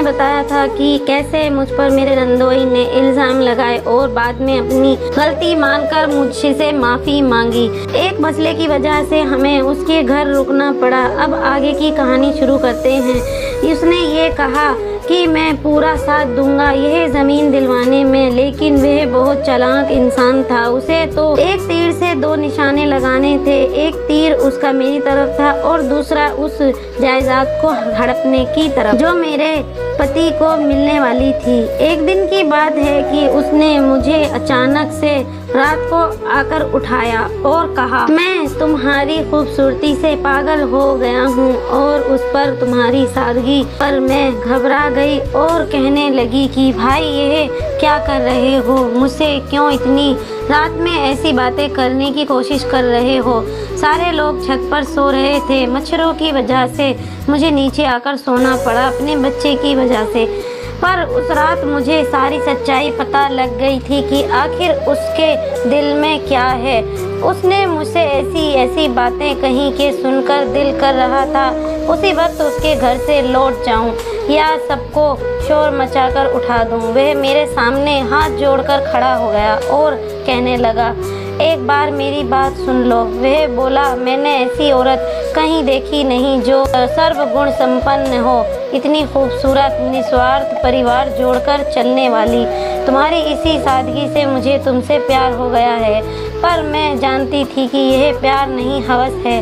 बताया था कि कैसे मुझ पर मेरे नंदोई ने इल्ज़ाम लगाए और बाद में अपनी गलती मानकर मुझसे माफ़ी मांगी। एक मसले की वजह से हमें उसके घर रुकना पड़ा। अब आगे की कहानी शुरू करते हैं। उसने ये कहा कि मैं पूरा साथ दूंगा यह ज़मीन दिलवाने में, लेकिन वह बहुत चालाक इंसान था। उसे तो एक तीर से दो निशाने लगाने थे। एक तीर उसका मेरी तरफ था और दूसरा उस जायदाद को हड़पने की तरफ जो मेरे पति को मिलने वाली थी। एक दिन की बात है कि उसने मुझे अचानक से रात को आकर उठाया और कहा, मैं तुम्हारी खूबसूरती से पागल हो गया हूँ। और उस पर तुम्हारी सादगी पर मैं घबरा गई और कहने लगी कि भाई यह क्या कर रहे हो, मुझसे क्यों इतनी रात में ऐसी बातें करने की कोशिश कर रहे हो। सारे लोग छत पर सो रहे थे। मच्छरों की वजह से मुझे नीचे आकर सोना पड़ा अपने बच्चे की वजह से। पर उस रात मुझे सारी सच्चाई पता लग गई थी कि आखिर उसके दिल में क्या है। उसने मुझसे ऐसी बातें कही कि सुनकर दिल कर रहा था उसी वक्त उसके घर से लौट जाऊं या सबको शोर मचाकर उठा दूं। वह मेरे सामने हाथ जोड़कर खड़ा हो गया और कहने लगा, एक बार मेरी बात सुन लो। वह बोला, मैंने ऐसी औरत कहीं देखी नहीं जो सर्वगुण संपन्न हो, इतनी खूबसूरत, निस्वार्थ, परिवार जोड़कर चलने वाली। तुम्हारी इसी सादगी से मुझे तुमसे प्यार हो गया है। पर मैं जानती थी कि यह प्यार नहीं, हवस है,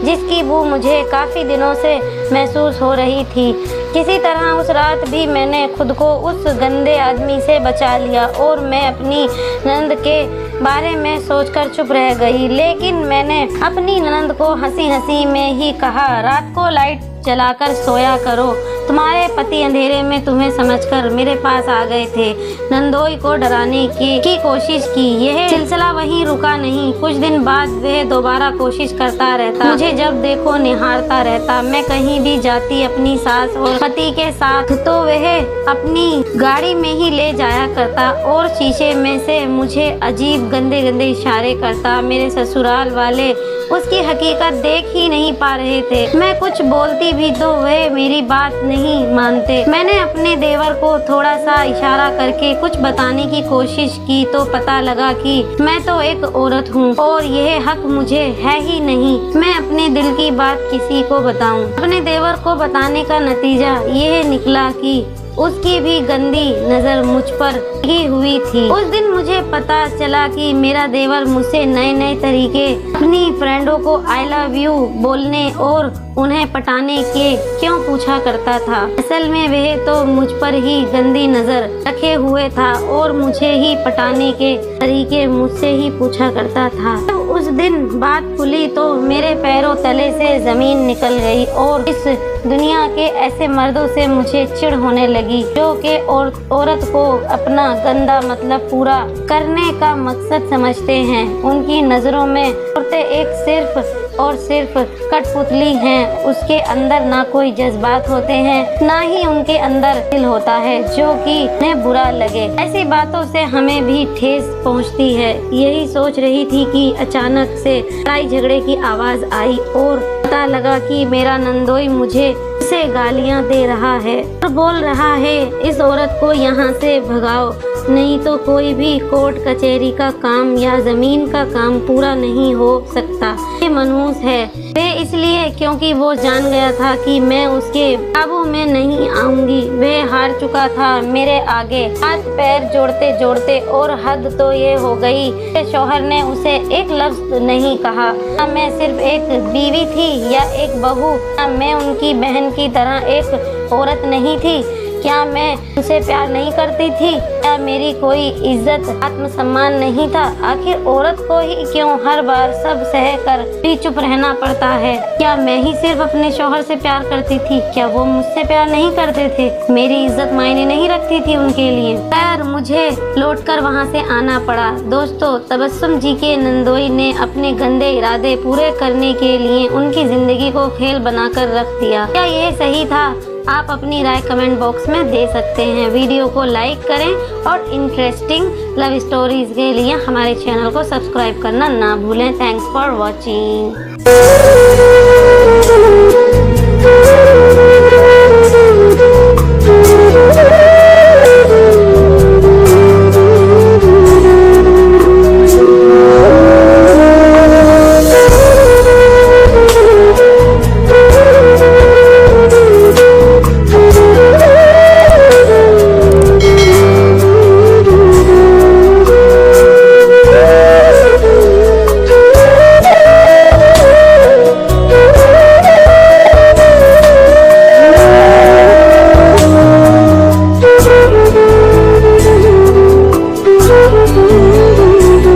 जिसकी बू मुझे काफ़ी दिनों से महसूस हो रही थी। किसी तरह उस रात भी मैंने खुद को उस गंदे आदमी से बचा लिया और मैं अपनी ननद के बारे में सोचकर चुप रह गई। लेकिन मैंने अपनी ननद को हंसी हंसी में ही कहा, रात को लाइट जलाकर सोया करो। तुम्हारे पति अंधेरे में तुम्हें समझकर मेरे पास आ गए थे, नंदोई को डराने की कोशिश की। यह सिलसिला वहीं रुका नहीं। कुछ दिन बाद वह दोबारा कोशिश करता रहता, मुझे जब देखो निहारता रहता। मैं कहीं भी जाती अपनी सास और पति के साथ तो वह अपनी गाड़ी में ही ले जाया करता और शीशे में से मुझे अजीब गंदे गंदे इशारे करता। मेरे ससुराल वाले उसकी हकीकत देख ही नहीं पा रहे थे। मैं कुछ बोलती भी तो वह मेरी बात नहीं मानते। मैंने अपने देवर को थोड़ा सा इशारा करके कुछ बताने की कोशिश की तो पता लगा कि मैं तो एक औरत हूँ और यह हक मुझे है ही नहीं मैं अपने दिल की बात किसी को बताऊं। अपने देवर को बताने का नतीजा यह निकला कि उसकी भी गंदी नज़र मुझ पर लगी हुई थी। उस दिन मुझे पता चला कि मेरा देवर मुझसे नए नए तरीके अपनी फ्रेंडों को आई लव यू बोलने और उन्हें पटाने के क्यों पूछा करता था। असल में वह तो मुझ पर ही गंदी नज़र रखे हुए था और मुझे ही पटाने के तरीके मुझसे ही पूछा करता था। तो उस दिन बात खुली तो मेरे पैरों तले से ज़मीन निकल गई और इस दुनिया के ऐसे मर्दों से मुझे चिढ़ होने लगी जो कि औरत को अपना गंदा मतलब पूरा करने का मकसद समझते हैं। उनकी नज़रों में औरतें एक सिर्फ और सिर्फ कठपुतली हैं। उसके अंदर ना कोई जज्बात होते हैं, ना ही उनके अंदर दिल होता है जो कि उन्हें बुरा लगे। ऐसी बातों से हमें भी ठेस पहुंचती है। यही सोच रही थी कि अचानक से लड़ाई झगड़े की आवाज़ आई और पता लगा कि मेरा नंदोई मुझे से गालियां दे रहा है और बोल रहा है, इस औरत को यहाँ से भगाओ, नहीं तो कोई भी कोर्ट कचहरी का काम या जमीन का काम पूरा नहीं हो सकता। ये मनहूस है वे इसलिए क्योंकि वो जान गया था कि मैं उसके काबू में नहीं आऊंगी। वह हार चुका था मेरे आगे हाथ पैर जोड़ते जोड़ते और हद तो ये हो गई कि शौहर ने उसे एक लफ्ज नहीं कहा। ना मैं सिर्फ एक बीवी थी या एक बहू, ना मैं उनकी बहन की तरह एक औरत नहीं थी। क्या मैं उनसे प्यार नहीं करती थी? क्या मेरी कोई इज्जत आत्मसम्मान नहीं था? आखिर औरत को ही क्यों हर बार सब सह कर भी चुप रहना पड़ता है? क्या मैं ही सिर्फ अपने शौहर से प्यार करती थी? क्या वो मुझसे प्यार नहीं करते थे? मेरी इज्जत मायने नहीं रखती थी उनके लिए? खैर मुझे लौटकर वहाँ से आना पड़ा। दोस्तों, तबस्सुम जी के नंदोई ने अपने गंदे इरादे पूरे करने के लिए उनकी जिंदगी को खेल बनाकर रख दिया। क्या ये सही था? आप अपनी राय कमेंट बॉक्स में दे सकते हैं। वीडियो को लाइक करें और इंटरेस्टिंग लव स्टोरीज के लिए हमारे चैनल को सब्सक्राइब करना ना भूलें। Thanks for watching.